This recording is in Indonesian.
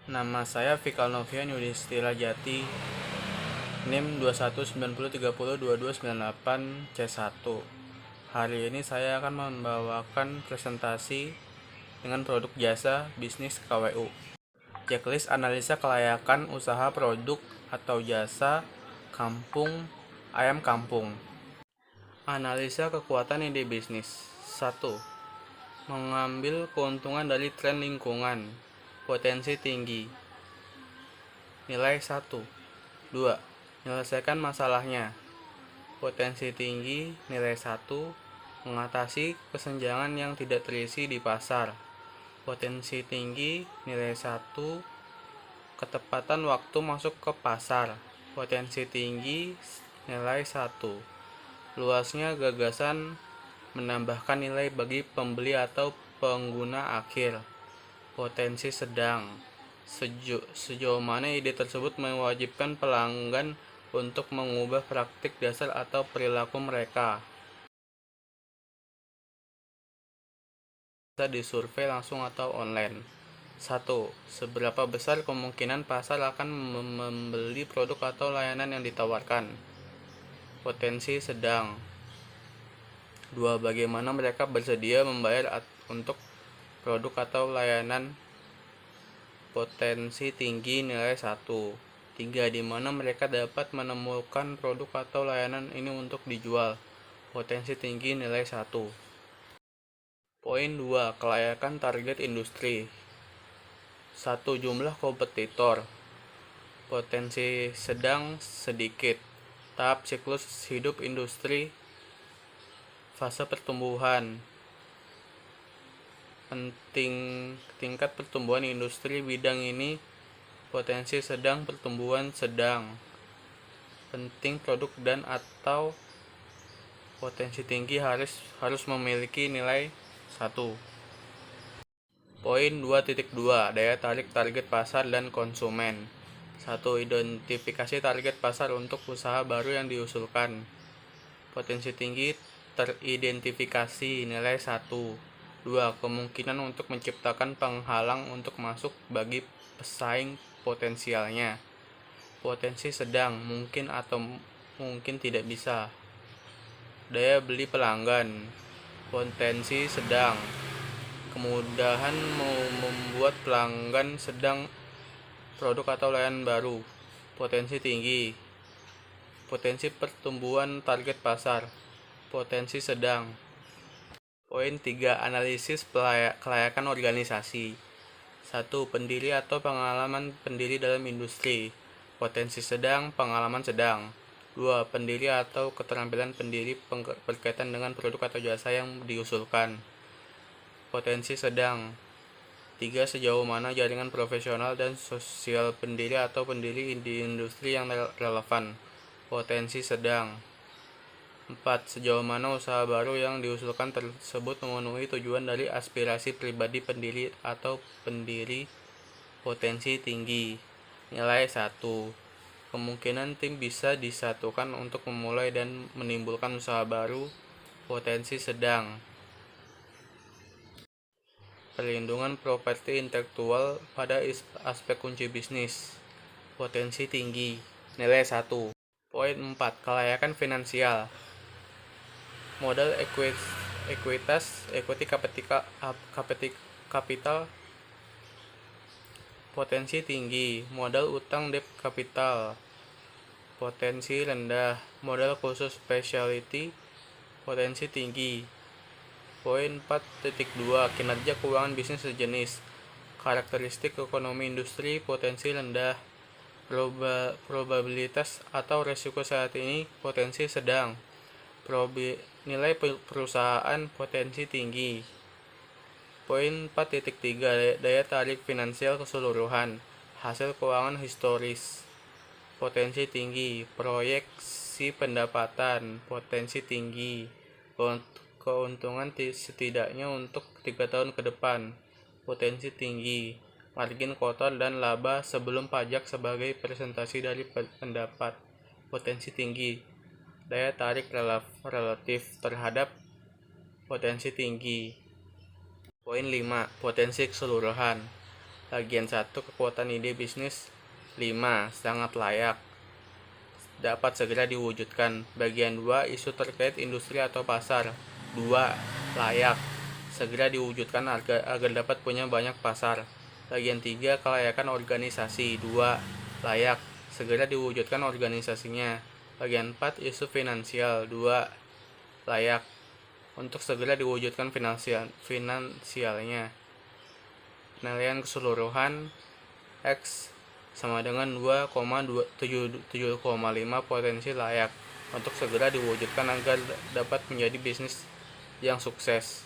Nama saya Fikal Novian Yudhistira Jati, NIM 2190302298C1. Hari ini saya akan membawakan presentasi dengan produk jasa bisnis KWU. Checklist analisa kelayakan usaha produk atau jasa kampung ayam kampung. Analisa kekuatan ide bisnis. 1. Mengambil keuntungan dari tren lingkungan. Potensi tinggi. Nilai 1. 2. Menyelesaikan masalahnya. Potensi tinggi. Nilai 1. Mengatasi kesenjangan yang tidak terisi di pasar. Potensi tinggi. Nilai 1. Ketepatan waktu masuk ke pasar. Potensi tinggi. Nilai 1. Luasnya gagasan menambahkan nilai bagi pembeli atau pengguna akhir. Potensi sedang. Sejauh mana ide tersebut mewajibkan pelanggan untuk mengubah praktik dasar atau perilaku mereka. Bisa disurvei langsung atau online. 1. Seberapa besar kemungkinan pasar akan membeli produk atau layanan yang ditawarkan? Potensi sedang. 2. Bagaimana mereka bersedia membayar untuk produk atau layanan? Potensi tinggi. Nilai 1. 3. Di mana mereka dapat menemukan produk atau layanan ini untuk dijual? Potensi tinggi. Nilai 1. Poin 2. Kelayakan target industri. 1. Jumlah kompetitor. Potensi sedang sedikit. Tahap siklus hidup industri. Fase pertumbuhan. Tingkat pertumbuhan industri bidang ini. Potensi sedang, pertumbuhan sedang. Penting produk dan atau potensi tinggi harus memiliki nilai 1. Poin 2.2. Daya tarik target pasar dan konsumen. 1. Identifikasi target pasar untuk usaha baru yang diusulkan. Potensi tinggi teridentifikasi. Nilai 1. 2. Kemungkinan untuk menciptakan penghalang untuk masuk bagi pesaing potensialnya. Potensi sedang, mungkin atau mungkin tidak bisa. Daya beli pelanggan. Potensi sedang. Kemudahan membuat pelanggan sedang produk atau layanan baru. Potensi tinggi. Potensi pertumbuhan target pasar. Potensi sedang. Poin 3. Analisis kelayakan organisasi. 1. Pendiri atau pengalaman pendiri dalam industri. Potensi sedang, pengalaman sedang. 2. Pendiri atau keterampilan pendiri berkaitan dengan produk atau jasa yang diusulkan. Potensi sedang. 3. Sejauh mana jaringan profesional dan sosial pendiri atau pendiri di industri yang relevan. Potensi sedang. 4. Sejauh mana usaha baru yang diusulkan tersebut memenuhi tujuan dari aspirasi pribadi pendiri atau pendiri. Potensi tinggi. Nilai 1. Kemungkinan tim bisa disatukan untuk memulai dan menimbulkan usaha baru. Potensi sedang. Perlindungan properti intelektual pada aspek kunci bisnis. Potensi tinggi. Nilai 1. Poin 4. Kelayakan finansial. Modal ekuitas, equity capital. Potensi tinggi. Modal utang debt capital. Potensi rendah. Modal khusus specialty. Potensi tinggi. Poin 4.2. Kinerja keuangan bisnis sejenis. Karakteristik ekonomi industri. Potensi rendah. Probabilitas atau resiko saat ini. Potensi sedang. Nilai perusahaan. Potensi tinggi. Poin 4.3. Daya tarik finansial keseluruhan. Hasil keuangan historis. Potensi tinggi. Proyeksi pendapatan. Potensi tinggi. Keuntungan setidaknya untuk 3 tahun ke depan. Potensi tinggi. Margin kotor dan laba sebelum pajak sebagai presentasi dari pendapat. Potensi tinggi. Daya tarik relatif terhadap potensi tinggi. Poin 5. Potensi keseluruhan. Bagian 1, kekuatan ide bisnis. 5. Sangat layak, dapat segera diwujudkan. Bagian 2, isu terkait industri atau pasar. 2. Layak, segera diwujudkan agar dapat punya banyak pasar. Bagian 3, kelayakan organisasi. 2. Layak, segera diwujudkan organisasinya. Bagian 4, isu finansial. 2. Layak, untuk segera diwujudkan finansialnya. Penilaian keseluruhan X sama dengan 2,75 potensi layak untuk segera diwujudkan agar dapat menjadi bisnis yang sukses.